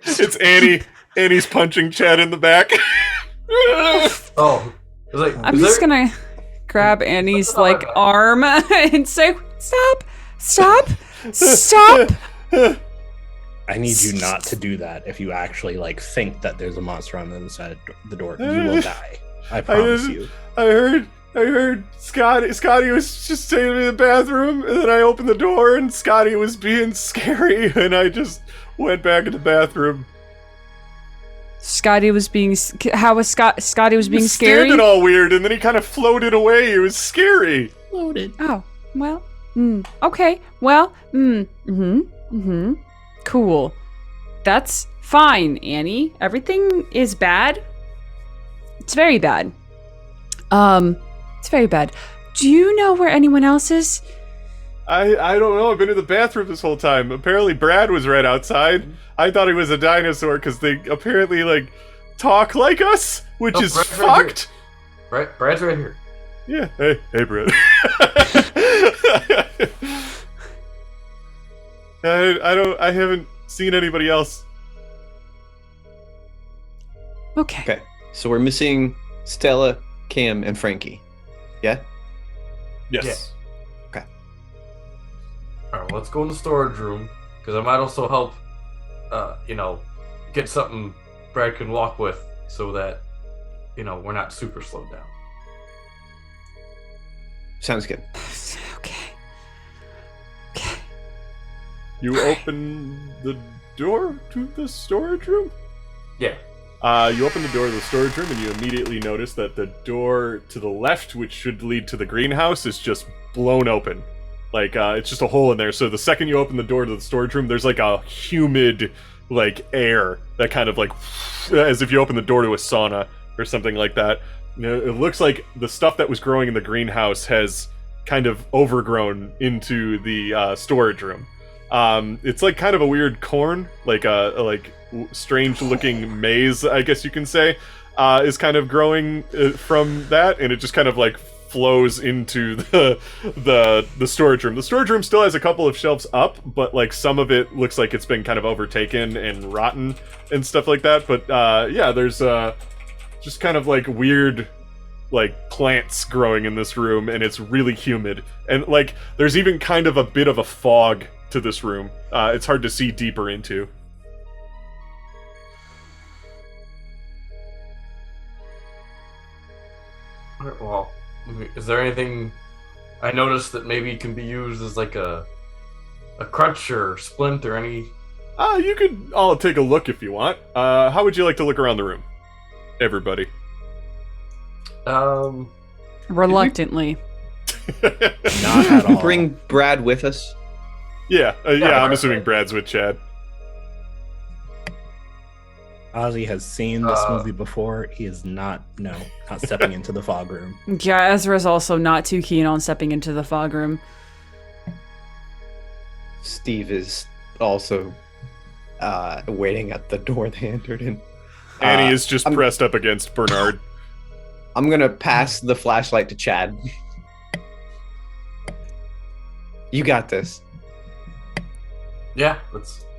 It's Annie. Annie's punching Chad in the back. Oh, like, I'm just gonna grab Annie's arm and say, "Stop! Stop! Stop!" I need you not to do that. If you actually think that there's a monster on the other side of the door, you will die. I promise you. I heard Scotty was just staying in the bathroom, and then I opened the door, and Scotty was being scary, and I just went back in the bathroom. Scotty was being. How was Scotty was being scary? Standing all weird, and then he kind of floated away. It was scary. Floated. Oh well. Okay. Well. Cool. That's fine, Annie. Everything is bad. It's very bad. It's very bad. Do you know where anyone else is? I don't know. I've been in the bathroom this whole time. Apparently Brad was right outside. I thought he was a dinosaur because they apparently talk like us, which is Brad's fucked. Brad's right here. Yeah. Hey, Brad. I haven't seen anybody else. Okay. So we're missing Stella, Cam, and Frankie. Yeah? Yes. Okay. Alright, well, let's go in the storage room, because I might also help, get something Brad can walk with, so that, we're not super slowed down. Sounds good. Okay. You open the door to the storage room? Yeah. You open the door to the storage room, and you immediately notice that the door to the left, which should lead to the greenhouse, is just blown open. It's just a hole in there. So the second you open the door to the storage room, there's a humid, air that kind of as if you open the door to a sauna or something like that. It looks like the stuff that was growing in the greenhouse has kind of overgrown into the storage room. It's kind of a weird corn, strange looking maze, I guess you can say, is kind of growing from that, and it just kind of flows into the storage room. The storage room still has a couple of shelves up, but some of it looks like it's been kind of overtaken and rotten and stuff like that. But there's just kind of weird plants growing in this room, and it's really humid, and there's even kind of a bit of a fog to this room. It's hard to see deeper into. Alright, well, is there anything I noticed that maybe can be used as a crutch or splint or any? You could all take a look if you want. How would you like to look around the room, everybody? Reluctantly. Not at all. Bring Brad with us. Yeah, I'm assuming Brad's with Chad. Ozzy has seen this movie before. He is not stepping into the fog room. Yeah, Ezra's also not too keen on stepping into the fog room. Steve is also waiting at the door they entered in. Annie is just pressed up against Bernard. I'm gonna pass the flashlight to Chad. You got this. Yeah,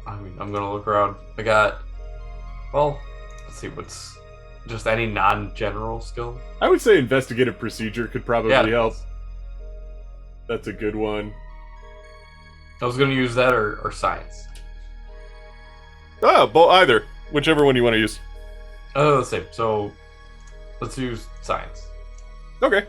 I'm gonna look around. Let's see, what's just any non-general skill? I would say investigative procedure could probably help. That's a good one. I was gonna use that or science. Either. Whichever one you want to use. Let's see. So, let's use science. Okay.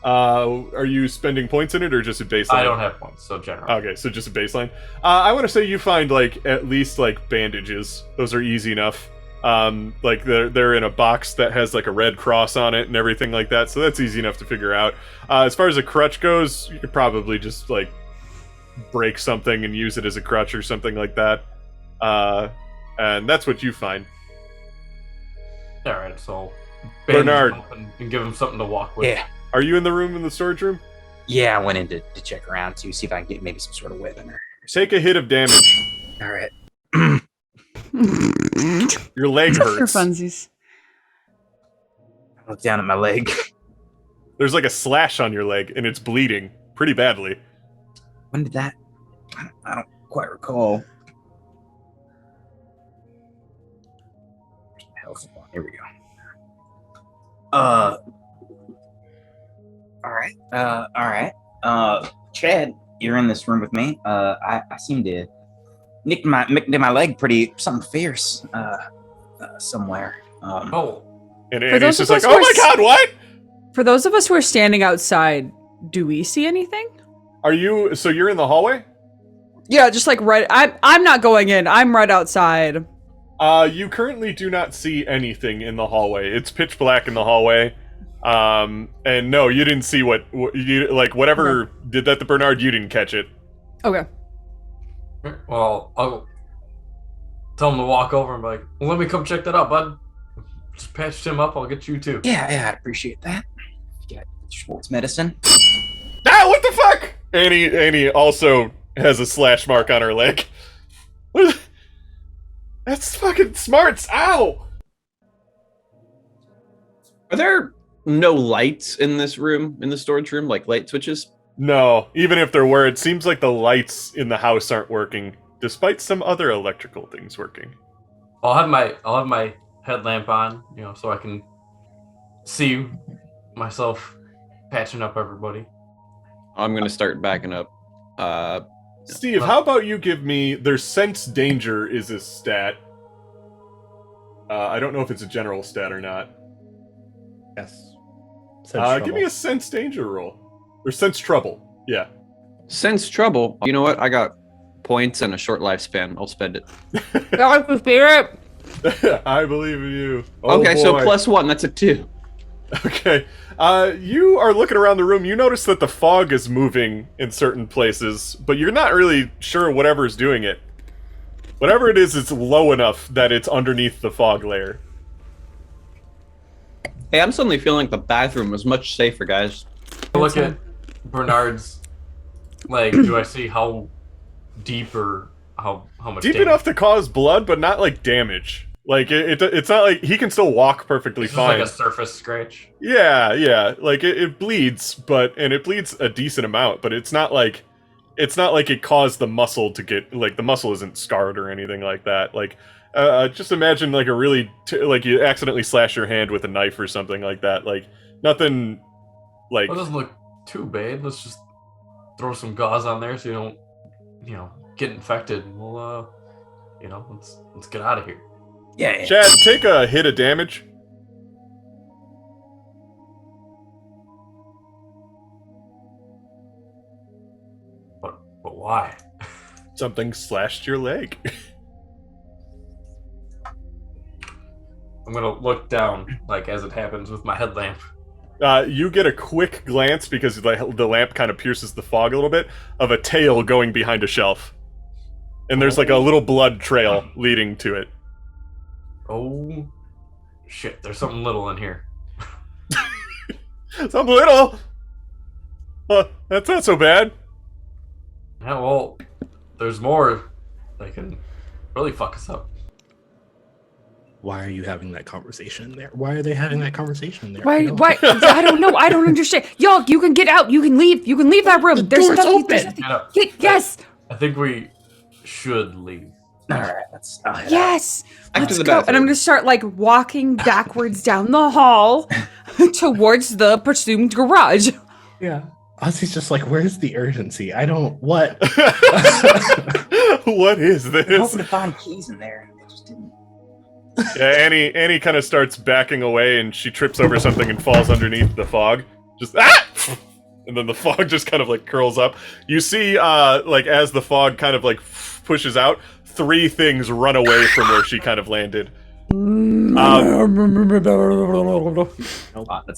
Are you spending points in it, or just a baseline? I don't have points, so general. Okay, so just a baseline. I want to say you find at least bandages. Those are easy enough. They're in a box that has a red cross on it and everything like that, so that's easy enough to figure out. As far as a crutch goes, you could probably just break something and use it as a crutch or something like that. And that's what you find. All right, so Bernard, and give him something to walk with. Yeah. Are you in the room in the storage room? Yeah, I went in to check around to see if I can get maybe some sort of weapon or. Take a hit of damage. All right. Your leg hurts. For funsies. I look down at my leg. There's a slash on your leg, and it's bleeding pretty badly. When did that? I don't quite recall. health supply. Here we go. All right. Chad, you're in this room with me. I seem to nicked my leg pretty something fierce somewhere. And For Andy's those just of like, us who oh are my god, what? For those of us who are standing outside, do we see anything? So you're in the hallway? Yeah, just like right. I'm not going in. I'm right outside. You currently do not see anything in the hallway. It's pitch black in the hallway. And no, you didn't see what you like. Whatever did that to Bernard, you didn't catch it. Okay. Well, I'll tell him to walk over and be like, well, let me come check that out, bud. Just patched him up. I'll get you too. Yeah, I'd appreciate that. You got sports medicine. Ah, what the fuck? Annie also has a slash mark on her leg. That's fucking smarts. Ow! Are there no lights in this room, in the storage room, like light switches? No, even if there were, it seems like the lights in the house aren't working, despite some other electrical things working. I'll have my headlamp on, so I can see myself patching up everybody. I'm gonna start backing up. Steve, how about you give me... Their sense danger is a stat. I don't know if it's a general stat or not. Yes. Give me a sense danger roll. Or sense trouble. Yeah. Sense trouble. You know what? I got points and a short lifespan. I'll spend it. I believe in you. Oh, okay, boy. so +1. That's a 2. Okay. You are looking around the room. You notice that the fog is moving in certain places, but you're not really sure whatever's doing it. Whatever it is, it's low enough that it's underneath the fog layer. Hey, I'm suddenly feeling like the bathroom was much safer, guys. I look at Bernard's leg. Do I see how deep or how much Deep damage? enough to cause blood, but not like damage. Like it's not like he can still walk perfectly It's just fine. like a surface scratch. Yeah. Like it bleeds, and it bleeds a decent amount, but it's not like it caused the muscle to get the muscle isn't scarred or anything like that. Like just imagine like a really like you accidentally slash your hand with a knife or something like that. Like nothing like. Well, it doesn't look too bad. Let's just throw some gauze on there so you don't, get infected. And we'll, let's get out of here. Yeah. Chad, take a hit of damage. But why? Something slashed your leg. I'm gonna look down, like as it happens with my headlamp. You get a quick glance because the lamp kind of pierces the fog a little bit of a tail going behind a shelf, and there's like a little blood trail leading to it. Oh, shit! There's something little in here. Something little. That's not so bad. Yeah, well, there's more that can really fuck us up. Why are you having that conversation there? Why are they having that conversation there? Why? I don't know. I don't understand. Y'all, you can get out. You can leave. You can leave that room. There's door's nothing. open. There's nothing. Yes. Yes. I think we should leave. All right, let's. Yes. Back Let's to the go. And I'm bathroom. gonna start like walking backwards down the hall towards the presumed garage. Yeah. Ozzy's just like, where's the urgency? I don't. What? What is I'm this? hoping to find keys in there. They just didn't. Yeah, Annie kind of starts backing away, and she trips over something and falls underneath the fog. Just and then the fog just kind of like curls up. You see, like as the fog kind of like pushes out, 3 things run away from where she kind of landed. That's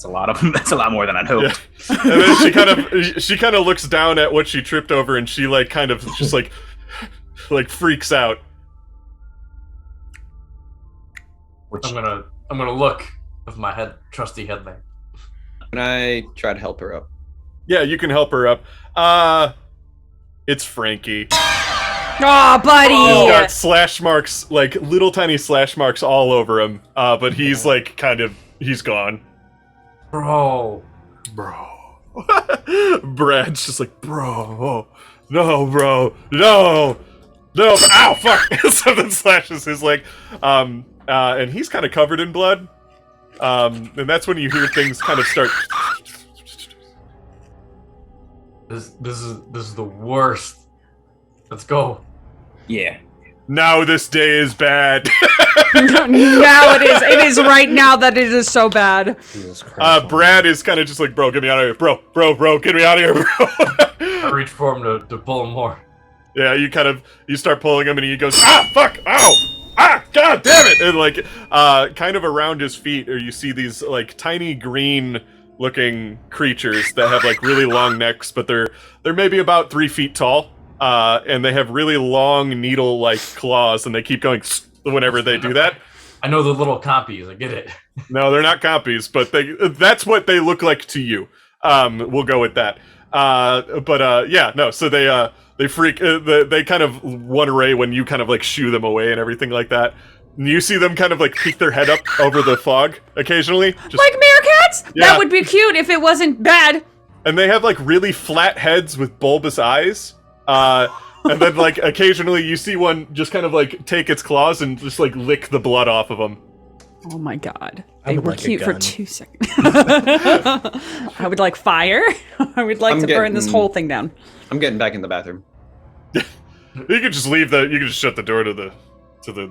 a lot of them. That's a lot more than I'd hoped. Yeah. And then she kind of looks down at what she tripped over, and she like kind of just like freaks out. I'm gonna look with my trusty headlamp. Can I try to help her up? Yeah, you can help her up. It's Frankie. Aw, buddy. He's got slash marks, like little tiny slash marks all over him. But he's like he's gone. Bro. Brad's just like, bro, no, bro, no. No, ow, fuck! Something slashes his leg. And he's kind of covered in blood. And that's when you hear things kind of start. This is the worst. Let's go. Yeah. Now this day is bad. Now it is. It is right now that it is so bad. Jesus Christ. Brad is kind of just like, bro, get me out of here. Bro, get me out of here, bro. I reach for him to pull him more. Yeah, you start pulling him and he goes, ah, fuck, ow, ah, god damn it. And like, kind of around his feet, or you see these like tiny green looking creatures that have like really long necks, but they're maybe about 3 feet tall. And they have really long needle-like claws, and they keep going whenever they do that. I know the little copies. I get it. No, they're not copies, but that's what they look like to you. We'll go with that. Yeah, no, so they freak, they kind of run away when you kind of like shoo them away and everything like that. And you see them kind of like peek their head up over the fog occasionally. Just, Like meerkats? Yeah. That would be cute if it wasn't bad. and they have like really flat heads with bulbous eyes. And then like occasionally you see one just kind of like take its claws and just like lick the blood off of them. Oh my god. I They would were like a cute for gun. 2 seconds. I would like fire. I would like I'm to burn this getting- whole thing down. I'm getting back in the bathroom. You could just leave you can just shut the door to the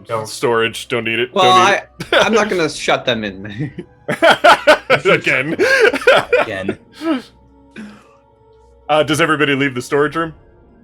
No. storage. Don't need it. Well, Don't I'm not gonna shut them in. need it. Again. Again. Does everybody leave the storage room?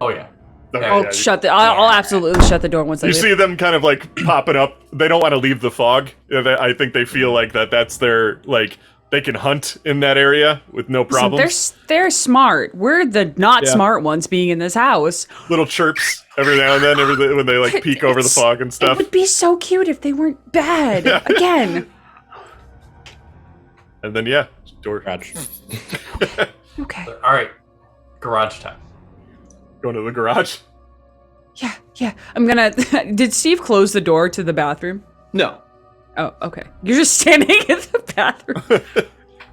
Oh yeah. Okay, I'll yeah, I'll absolutely shut the door once I You leave. see them kind of like popping up. They don't want to leave the fog. I think they feel like that's their like they can hunt in that area with no Listen, problems. they're smart. We're the not Yeah. smart ones being in this house. Little chirps every now and then when they like peek over the fog and It stuff. would be so cute if they weren't bad. Yeah. Again. And then yeah, door Garage. Okay. All right. Garage time. going to the garage. Yeah. I'm gonna. Did Steve close the door to the bathroom? No. Oh, okay. You're just standing in the bathroom.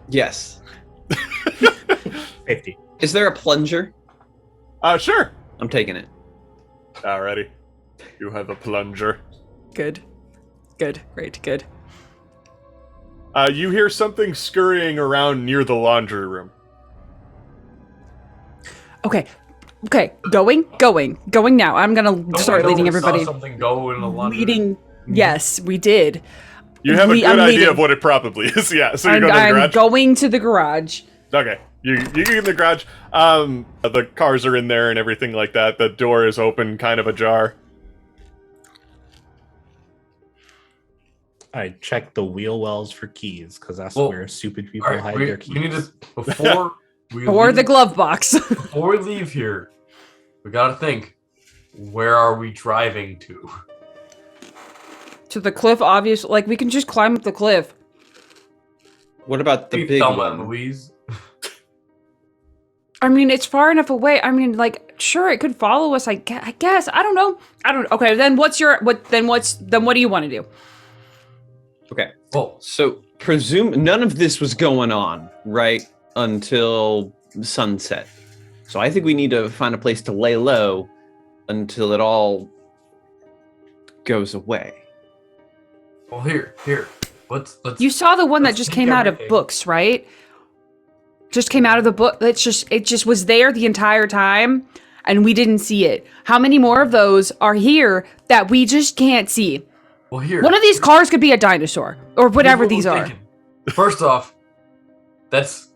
Yes. 50. Is there a plunger? Sure. I'm taking it. Alrighty. You have a plunger. Good. Great. Good. You hear something scurrying around near the laundry room. Okay. Going now. I'm gonna start leading everybody. Something go in the laundry. Leading. Yes, we did. You have a good I'm idea leading. of what it probably is. Yeah. So you're I'm, going to the I'm garage. going to the garage. Okay. You get in the garage. The cars are in there and everything like that. The door is open, kind of ajar. I check the wheel wells for keys because that's Well, where stupid people All right, hide we their keys. need to before we Or leave, the glove box. before we leave here. We gotta think. Where are we driving to? To the cliff, obviously. Like, we can just climb up the cliff. What about the Hey, big Thelma and one? Louise. I mean, it's far enough away. I mean, like, sure, it could follow us. I guess. I don't know. Okay, then what do you want to do? Okay. Well, So presume none of this was going on right until sunset. So I think we need to find a place to lay low until it all goes away. well, here. Let's. You saw the one that Let's just take came out of everything. books, right? Just came out of the book. It just was there the entire time, and we didn't see it. How many more of those are here that we just can't see? Well, here. One of these cars could be a dinosaur, or whatever Here's what these we're are. thinking. First off, that's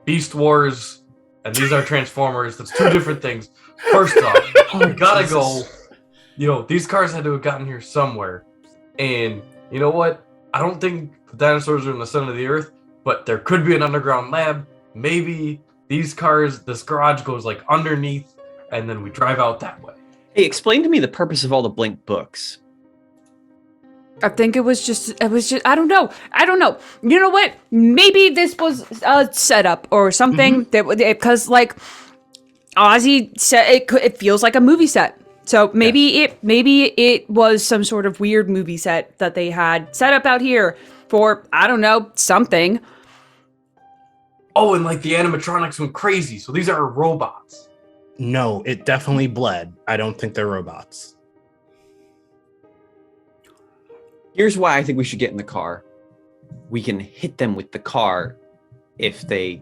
Beast Wars, and these are Transformers. That's two different things. First off, we gotta go. These cars had to have gotten here somewhere, and you know what? I don't think the dinosaurs are in the center of the earth, but there could be an underground lab. Maybe this garage goes like underneath, and then we drive out that way. Hey, explain to me the purpose of all the blank books. I think it was just, I don't know. You know what? Maybe this was a setup or something because like Ozzy said, it feels like a movie set. So maybe it was some sort of weird movie set that they had set up out here for, I don't know, something. Oh, and like the animatronics went crazy. So these are robots. No, it definitely bled. I don't think they're robots. Here's why I think we should get in the car. We can hit them with the car if they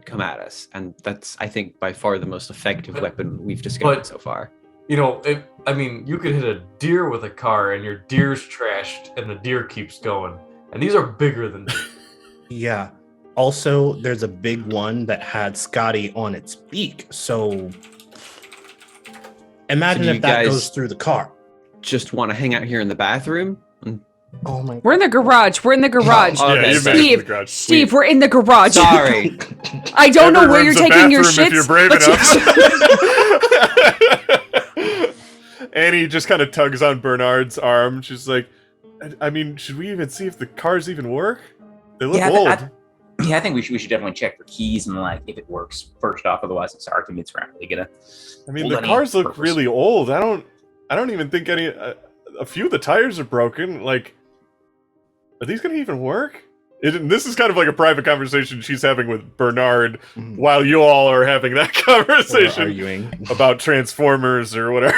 come at us, and that's, I think, by far the most effective weapon we've discovered so far. You know, you could hit a deer with a car and your deer's trashed and the deer keeps going. And these are bigger than deer. Yeah. Also, there's a big one that had Scotty on its beak. So imagine So if that goes through the car. Just want to hang out here in the bathroom? Oh my! We're in the garage. We're in the garage. Oh, Yeah, okay, you sorry. made it to the garage. Steve, we're in the garage. Sorry. I don't know where Every you're room's a taking your bathroom shits. if you're brave but enough. Annie just kind of tugs on Bernard's arm. She's like, I mean, should we even see if the cars even work? They look old. I think we should definitely check for keys and like if it works first off. Otherwise, it's arguments aren't really gonna. I mean, the cars look really old. I don't even think any. A few of the tires are broken. Like, are these gonna even work? This is kind of like a private conversation she's having with Bernard while you all are having that conversation Arguing about Transformers or whatever.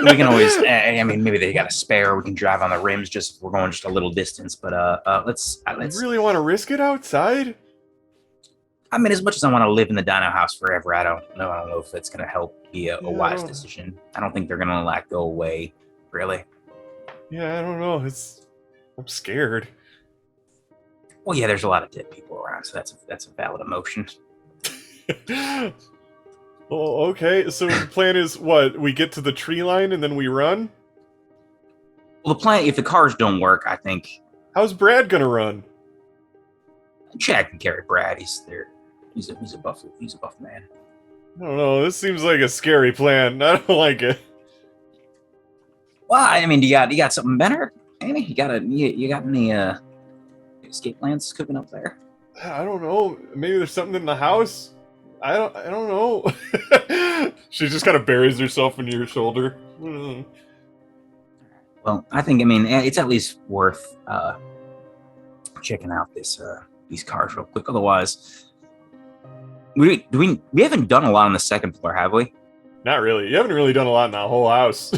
We can always. I mean, maybe they got a spare. We can drive on the rims if we're going just a little distance. But let's. You really want to risk it outside? I mean, as much as I want to live in the dino house forever, I don't know if it's gonna help be a wise decision. I don't think they're gonna go away. Really. Yeah, I don't know. I'm scared. Well, yeah, there's a lot of dead people around, so that's a valid emotion. Oh, okay. So the plan is what? We get to the tree line and then we run? Well, the plan, if the cars don't work, I think How's Brad gonna run? Chad can carry Brad. He's there. He's a buff man. I don't know. This seems like a scary plan. I don't like it. Well, I mean, you got something better, Amy? You got any escape plans cooking up there? I don't know. Maybe there's something in the house. I don't know. She just kind of buries herself in your shoulder. Well, I think it's at least worth checking out these cars real quick. Otherwise, we haven't done a lot on the second floor, have we? Not really. You haven't really done a lot in that whole house.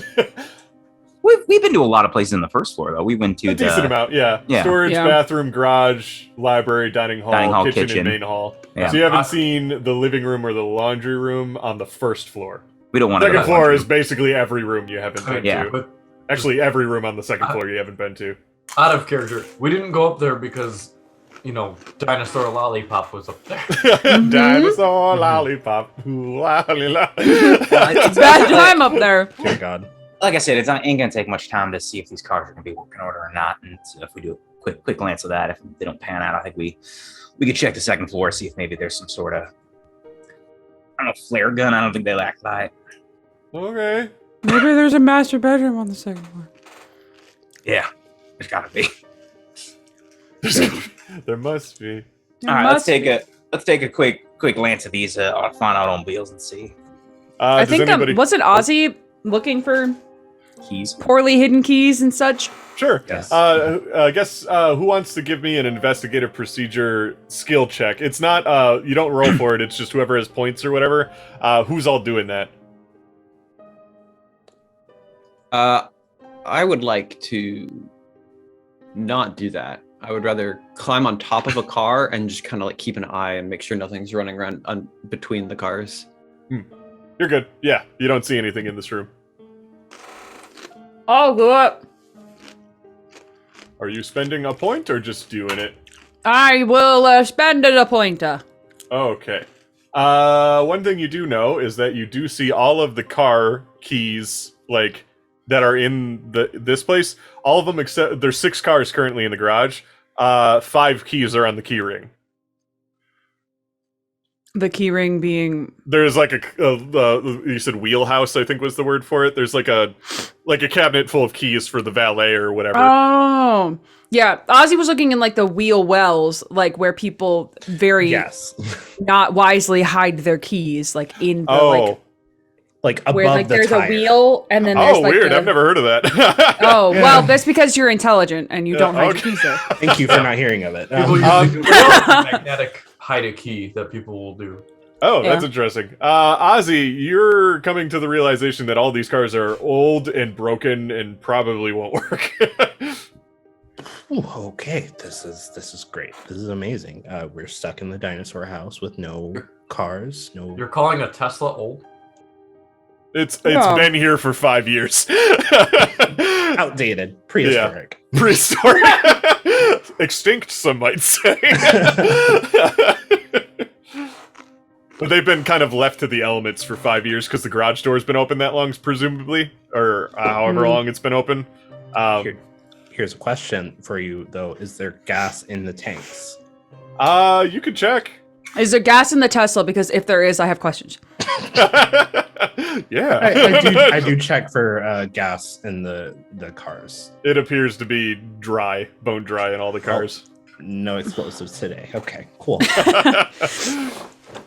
We've been to a lot of places in the first floor though. We went to A decent amount, yeah. Storage, bathroom, garage, library, dining hall, kitchen, and main hall. Yeah. So you haven't seen the living room or the laundry room on the first floor. We don't want to. Second floor is basically every room you haven't been to. But actually, every room on the second floor you haven't been to. Out of character, we didn't go up there because, Dinosaur Lollipop was up there. Dinosaur lollipop. Ooh, lolly. it's bad time up there. Dear God. Like I said, it ain't gonna take much time to see if these cars are gonna be working order or not. And so if we do a quick glance of that, if they don't pan out, I think we could check the second floor, see if maybe there's some sort of, I don't know, flare gun. I don't think they lack light. Okay. Maybe there's a master bedroom on the second floor. Yeah, there's gotta be. There must be. All right, let's take a quick glance at these fun automobiles and see I think wasn't Ozzy looking for keys. poorly hidden keys and such? Sure. Yes. I guess who wants to give me an investigative procedure skill check? It's not you don't roll for it. It's just whoever has points or whatever. Who's all doing that? I would like to not do that. I would rather climb on top of a car and just kind of keep an eye and make sure nothing's running around between the cars. You're good. Yeah, you don't see anything in this room. I'll go up. Are you spending a point or just doing it? I will spend a pointer. Okay. One thing you do know is that you do see all of the car keys, that are in this place. All of them except there's 6 cars currently in the garage. 5 keys are on the key ring. The key ring being There's you said wheelhouse, I think was the word for it. There's like a cabinet full of keys for the valet or whatever. Oh, yeah. Ozzy was looking in the wheel wells, where people very not wisely hide their keys, in the above where the there's tire. a wheel and then there's weird. I've never heard of that. Oh, well, that's because you're intelligent and you don't hide your keys there. Thank you for not hearing of it. People use the magnetic hide a key that people will do. Oh, that's Yeah. interesting. Ozzy, you're coming to the realization that all these cars are old and broken and probably won't work. Ooh, okay, this is great. This is amazing. We're stuck in the dinosaur house with no cars, no. You're calling a Tesla old? It's No. been here for 5 years. Outdated, prehistoric. Prehistoric. Extinct, some might say. But they've been kind of left to the elements for 5 years because the garage door's been open that long, presumably, or however long it's been open. Here's a question for you, though: is there gas in the tanks? You could check. Is there gas in the Tesla? Because if there is, I have questions. Yeah, I do check for gas in the cars. It appears to be dry, bone dry in all the cars. No explosives today. Okay, cool.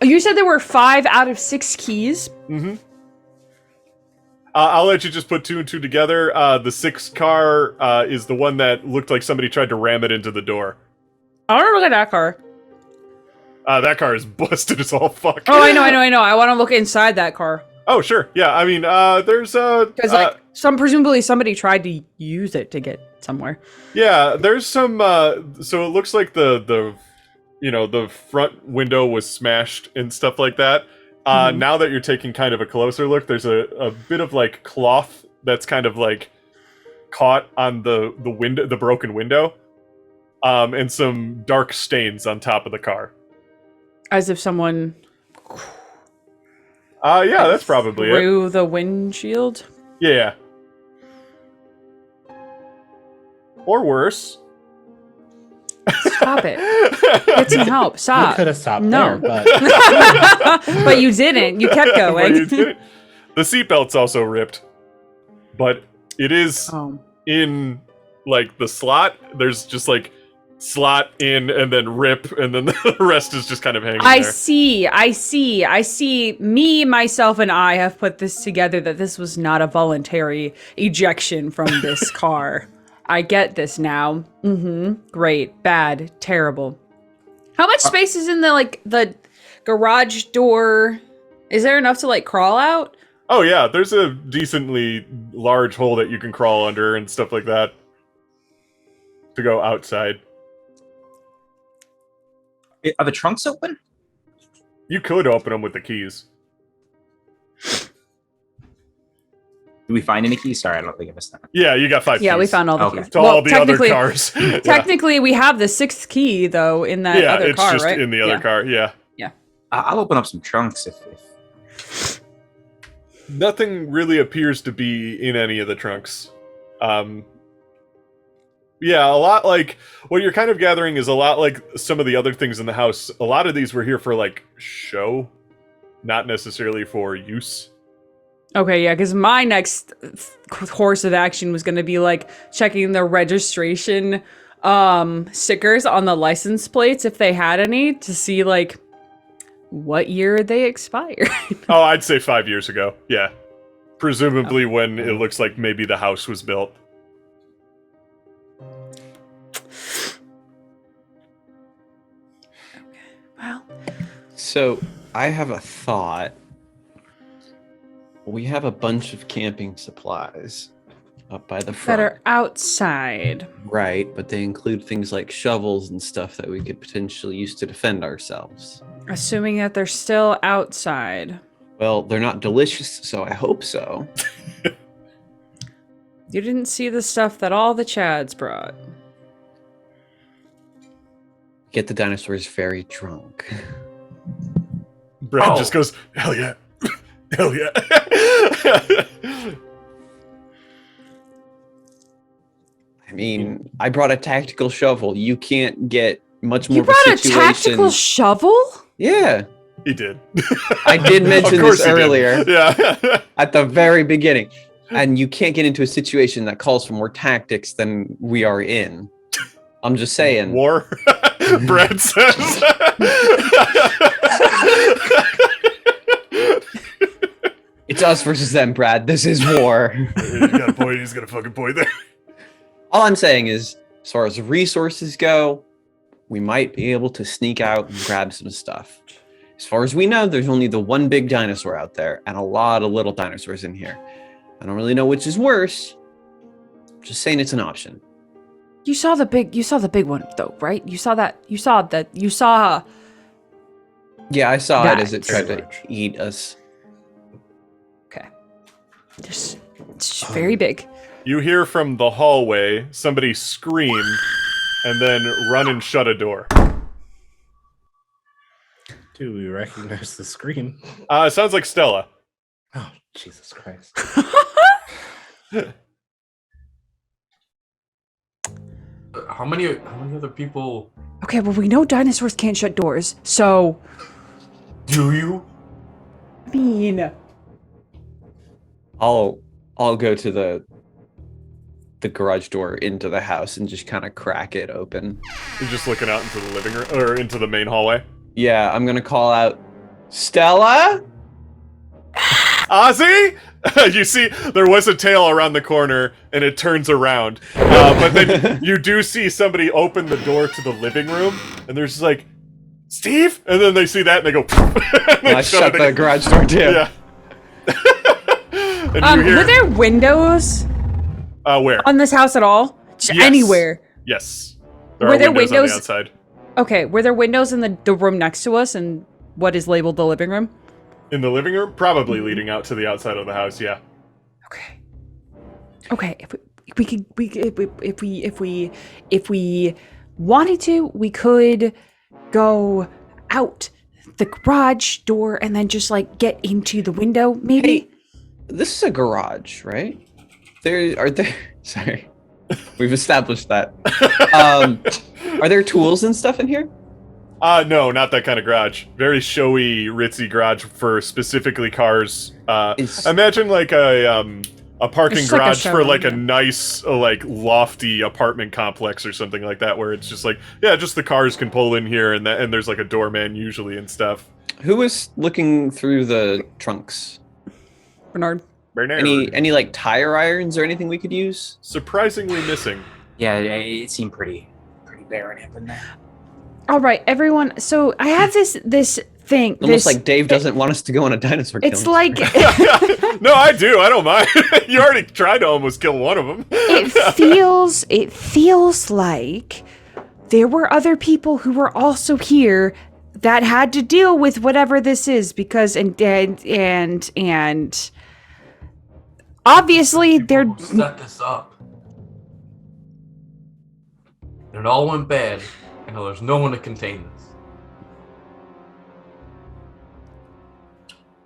You said there were 5 out of 6 keys. Mm-hmm. I'll let you just put 2 and 2 together. The 6th car is the one that looked like somebody tried to ram it into the door. I want to look at that car. That car is busted as all fuck. Oh, I know. I want to look inside that car. Oh, sure. Yeah, I mean, there's Because presumably somebody tried to use it to get somewhere. yeah, there's some. So it looks like the front window was smashed and stuff like that. Now that you're taking kind of a closer look, there's a bit of like cloth that's kind of like caught on the window, the broken window, and some dark stains on top of the car. As if someone Yeah, that's probably it. through the windshield. Yeah. Or worse. Stop it. Get some help. You Stop. could have stopped No. there, but But you didn't. You kept But going. you did it. The seatbelt's also ripped, but it is Oh. in like the slot. There's just like slot in and then rip, and then the rest is just kind of hanging I there. see. Me, myself, and I have put this together that this was not a voluntary ejection from this car. I get this now. Great. Bad. Terrible. How much space is in the garage door? Is there enough to like crawl out? Oh yeah, there's a decently large hole that you can crawl under and stuff like that to go outside. Are the trunks open? You could open them with the keys. Did we find any keys? Sorry, I don't think I missed that. Yeah, you got 5 keys. Yeah, we found all the Okay. keys. To all the other cars. Yeah. Technically, we have the 6th key though in that Yeah, other it's car, just right? in the other car. Yeah. I'll open up some trunks if Nothing really appears to be in any of the trunks. Yeah, a lot like what you're kind of gathering is a lot like some of the other things in the house. A lot of these were here for like show, not necessarily for use. Okay, yeah, because my next course of action was going to be like checking the registration stickers on the license plates if they had any to see like what year they expired. Oh, I'd say 5 years ago. Yeah. Presumably when it looks like maybe the house was built. Well, So I have a thought. We have a bunch of camping supplies up by the that front. are outside. Right, but they include things like shovels and stuff that we could potentially use to defend ourselves. Assuming that they're still outside. Well, they're not delicious, so I hope so. You didn't see the stuff that all the Chads brought. Get the dinosaurs very drunk. Brad Oh. just goes, hell yeah. Hell yeah. I mean, I brought a tactical shovel. You can't get much more You of brought a a situation. tactical shovel? Yeah, He did. I did mention Of course this he did. earlier. Yeah. at the very beginning. And you can't get into a situation that calls for more tactics than we are in. I'm just saying. War, Brad says. It's us versus them, Brad. This is war. You got a point. He's got a fucking point there. All I'm saying is, as far as resources go, we might be able to sneak out and grab some stuff. As far as we know, there's only the one big dinosaur out there and a lot of little dinosaurs in here. I don't really know which is worse. Just saying it's an option. You saw the big one though, right? You saw. Yeah, I saw That. it as it tried to Pretty much. eat us. Okay. It's just very big. You hear from the hallway somebody scream and then run and shut a door. Do we recognize the scream? It sounds like Stella. Oh, Jesus Christ. How many other people Okay, well we know dinosaurs can't shut doors, so do you? I mean, I'll go to the garage door into the house and just kind of crack it open. You're just looking out into the living room or into the main hallway. Yeah, I'm gonna call out, Stella? Ozzy! You see, there was a tail around the corner, and it turns around. But then you do see somebody open the door to the living room, and there's just like, Steve? And then they see that, and they go, and they I shut it the again. garage door too. Yeah. And you hear, were there windows where? on this house at all? Just Yes. anywhere? Yes. Were are there on windows- the outside. Okay, were there windows in the room next to us and what is labeled the living room? In the living room? Probably leading out to the outside of the house, yeah. Okay. Okay, if we wanted to, we could go out the garage door and then just like get into the window, maybe. Hey, this is a garage, right? Sorry. We've established that. Are there tools and stuff in here? No, not that kind of garage. Very showy, ritzy garage for specifically cars. Imagine like a parking It's like a garage for like a showroom, nice, like lofty apartment complex or something like that, where it's just like, yeah, just the cars can pull in here, and there's like a doorman usually and stuff. Who was looking through the trunks? Bernard. Bernard. Any like tire irons or anything we could use? Surprisingly missing. Yeah, it seemed pretty barren up in there. All right, everyone. So I have this thing. Almost this, like Dave doesn't want us to go on a dinosaur killing It's like No, I do. I don't mind. You already tried to almost kill one of them. it feels like there were other people who were also here that had to deal with whatever this is because and obviously they're Who set this up? And it all went bad, and now there's no one to contain this.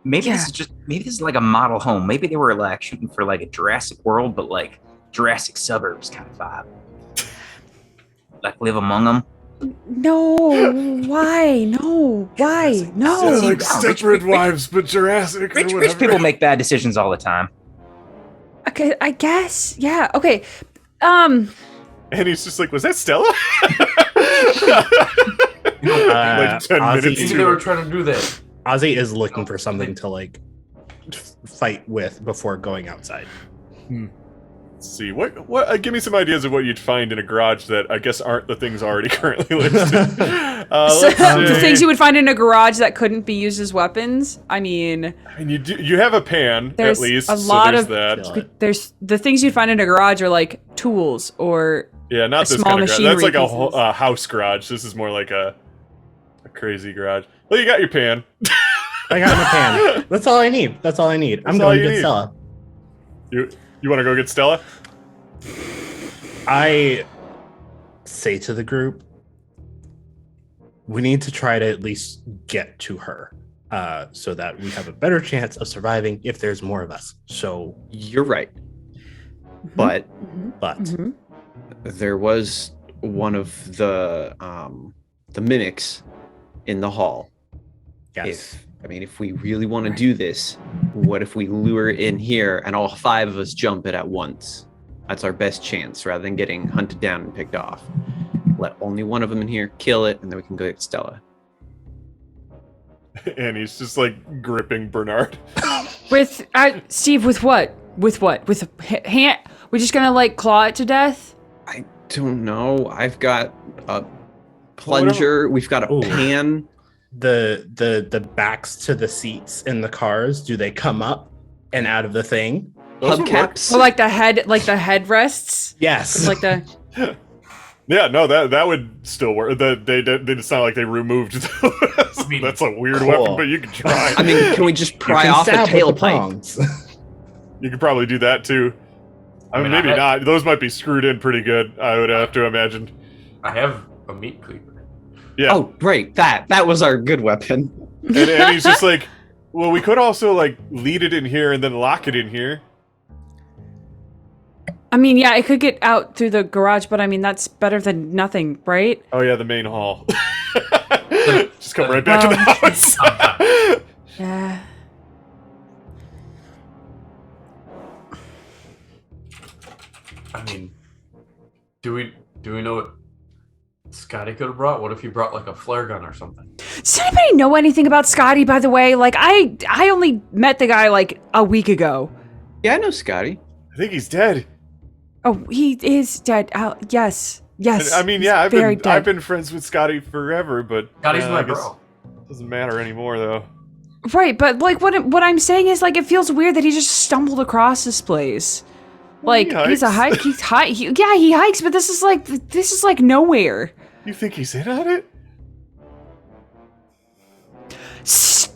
Maybe Yeah. maybe this is like a model home. Maybe they were like shooting for like a Jurassic World, but like Jurassic suburbs kind of vibe. Like live among them. no why no why no Yeah, like Stepford Wives, but Jurassic Rich people make bad decisions all the time. okay I guess yeah okay And he's just like, was that Stella? like 10 Ozzy- minutes Maybe too they were late. trying to do that. Ozzy is looking for something to like fight with before going outside. Let's see, what give me some ideas of what you'd find in a garage that I guess aren't the things already currently listed. so, Let's the see. things you would find in a garage that couldn't be used as weapons. I mean, And you have a pan There's at least. a so lot there's of- that. there's the things you'd find in a garage are like tools or Yeah, not a this small kind of garage. machinery That's like pieces. a house garage. This is more like a crazy garage. Well, you got your pan. I got my pan. That's all I need. I'm That's all going you to need. get Stella. You want to go get Stella? I say to the group, we need to try to at least get to her so that we have a better chance of surviving if there's more of us. So, You're right. But but Mhm. there was one of the mimics in the hall. yes. If we really want to do this, what if we lure it in here and all 5 of us jump it at once? That's our best chance rather than getting hunted down and picked off. Let only one of them in here, kill it, and then we can go get Stella. And he's just like gripping Bernard. With Steve, with what? With what? With a hand? We're just gonna like claw it to death? I don't know. I've got a plunger. We've got a Ooh. pan. the backs to the seats in the cars, do they come up and out of the thing? Those would work. Hubcaps. So like the headrests. Yes. Like the. Yeah, no, that would still work. They just sound like they removed those. mean, That's a weird cool. weapon, but you can try. I mean, can we just You pry can off a stab with the tailpipe? prongs. You could probably do that too. I mean, maybe not. Those might be screwed in pretty good. I would have to imagine. I have a meat cleaver. Yeah. Oh, right. That was our good weapon. And he's just like, well, we could also like lead it in here and then lock it in here. I mean, yeah, it could get out through the garage, but I mean that's better than nothing, right? Oh yeah, the main hall. Just come right back to the house. Yeah. I mean, do we know what Scotty could have brought? What if he brought like a flare gun or something? Does anybody know anything about Scotty, by the way? Like, I only met the guy like a week ago. Yeah, I know Scotty. I think he's dead. Oh, he is dead. Yes. Yes. I mean, he's yeah, very dead. I've been friends with Scotty forever, but Scotty's I my guess bro. it doesn't matter anymore though. Right, but like what I'm saying is like it feels weird that he just stumbled across this place. Like he he's a hikes. hike. He hikes, but this is like nowhere. You think he's in on it?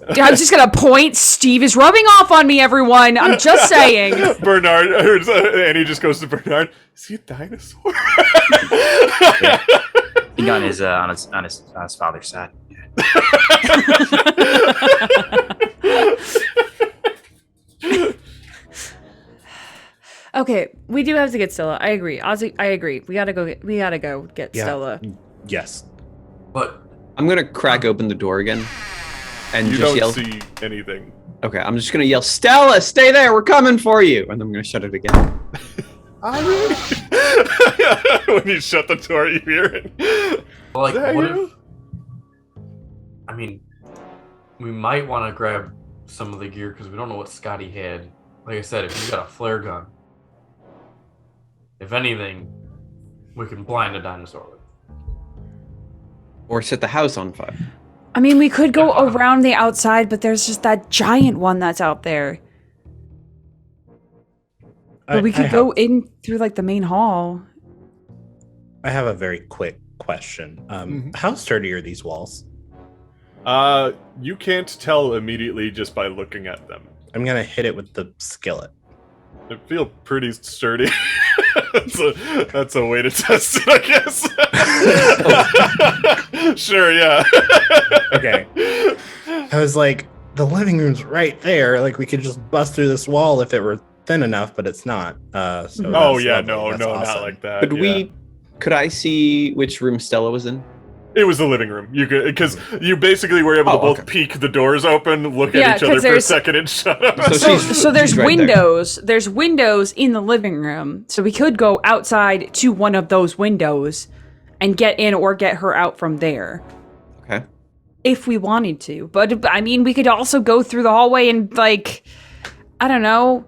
I'm just gonna point. Steve is rubbing off on me, everyone. I'm just saying. Bernard, and he just goes to Bernard. Is he a dinosaur? He got his on his father's side. Okay, we do have to get Stella. I agree. Ozzy, I agree. We gotta go get Yeah. Stella. Yes. But I'm gonna crack open the door again and You just don't yell. see anything. Okay, I'm just gonna yell, Stella, stay there, we're coming for you, and I'm gonna shut it again. When you shut the door, you hear it. like, Is that what you? if? I mean, we might want to grab some of the gear because we don't know what Scotty had. Like I said, if he's got a flare gun, if anything, we can blind a dinosaur with. Or set the house on fire. I mean, we could go around the outside, but there's just that giant one that's out there. But we could go in through like the main hall. I have a very quick question. How sturdy are these walls? You can't tell immediately just by looking at them. I'm gonna hit it with the skillet. They feel pretty sturdy. that's a way to test it, I guess. Sure, yeah. Okay. I was like, the living room's right there. Like we could just bust through this wall if it were thin enough, but it's not. Oh that's yeah, lovely. no, That's not awesome. like that. Could I see which room Stella was in? It was the living room. You could, because you basically were able to both peek the doors open, look Yeah, at each other 'cause for a there's- second, and shut up. So There's she's right there. windows. There's windows in the living room, so we could go outside to one of those windows and get in or get her out from there Okay. if we wanted to. But I mean, we could also go through the hallway and like, I don't know,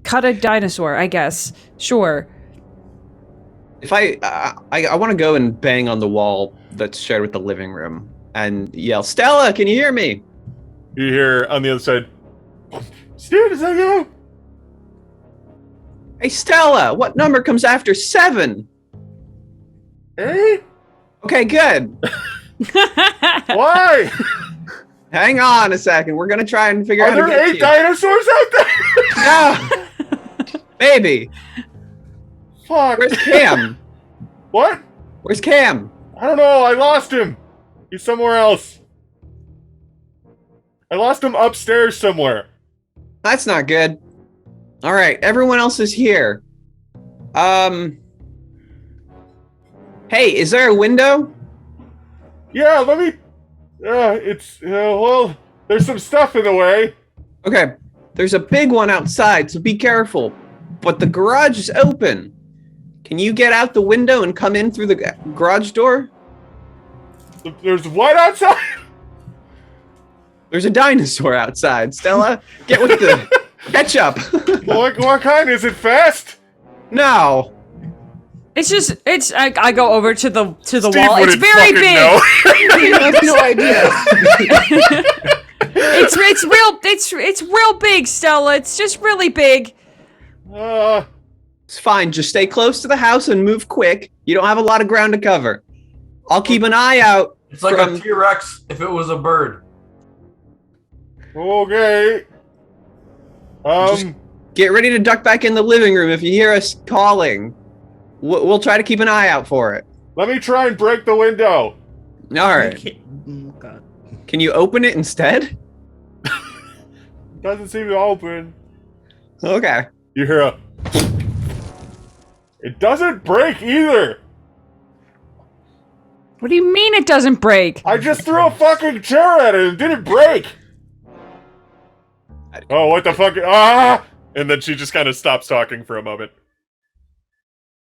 cut a dinosaur. I guess. Sure. If I want to go and bang on the wall that's shared with the living room and yell, Stella, can you hear me? You hear on the other side, Steve, is that you? Hey, Stella, what number comes after 7? Eh? Okay, good. Why? Hang on a second. We're going to try and figure Are out how to there get 8 you. dinosaurs out there? No. Maybe. Fuck. Where's Cam? What? Where's Cam? I don't know. I lost him. He's somewhere else. I lost him upstairs somewhere. That's not good. All right, everyone else is here. Hey, is there a window? Yeah, let me. Well, there's some stuff in the way. Okay, there's a big one outside, so be careful. But the garage is open. Can you get out the window and come in through the garage door? There's what outside? There's a dinosaur outside. Stella, get with the ketchup. What kind? Is it fast? No. It's just I go over to the Steve wall. It's wouldn't very fucking big. know. He has no idea. It's real big, Stella. It's just really big. It's fine. Just stay close to the house and move quick. You don't have a lot of ground to cover. I'll keep an eye out. It's like a T-Rex if it was a bird. Okay. Just get ready to duck back in the living room if you hear us calling. We'll try to keep an eye out for it. Let me try and break the window. All right. God. Can you open it instead? Doesn't seem to open. Okay. You hear a... It doesn't break either. What do you mean it doesn't break? I just threw a fucking chair at it and it didn't break. Oh, what the fuck? Ah! And then she just kind of stops talking for a moment.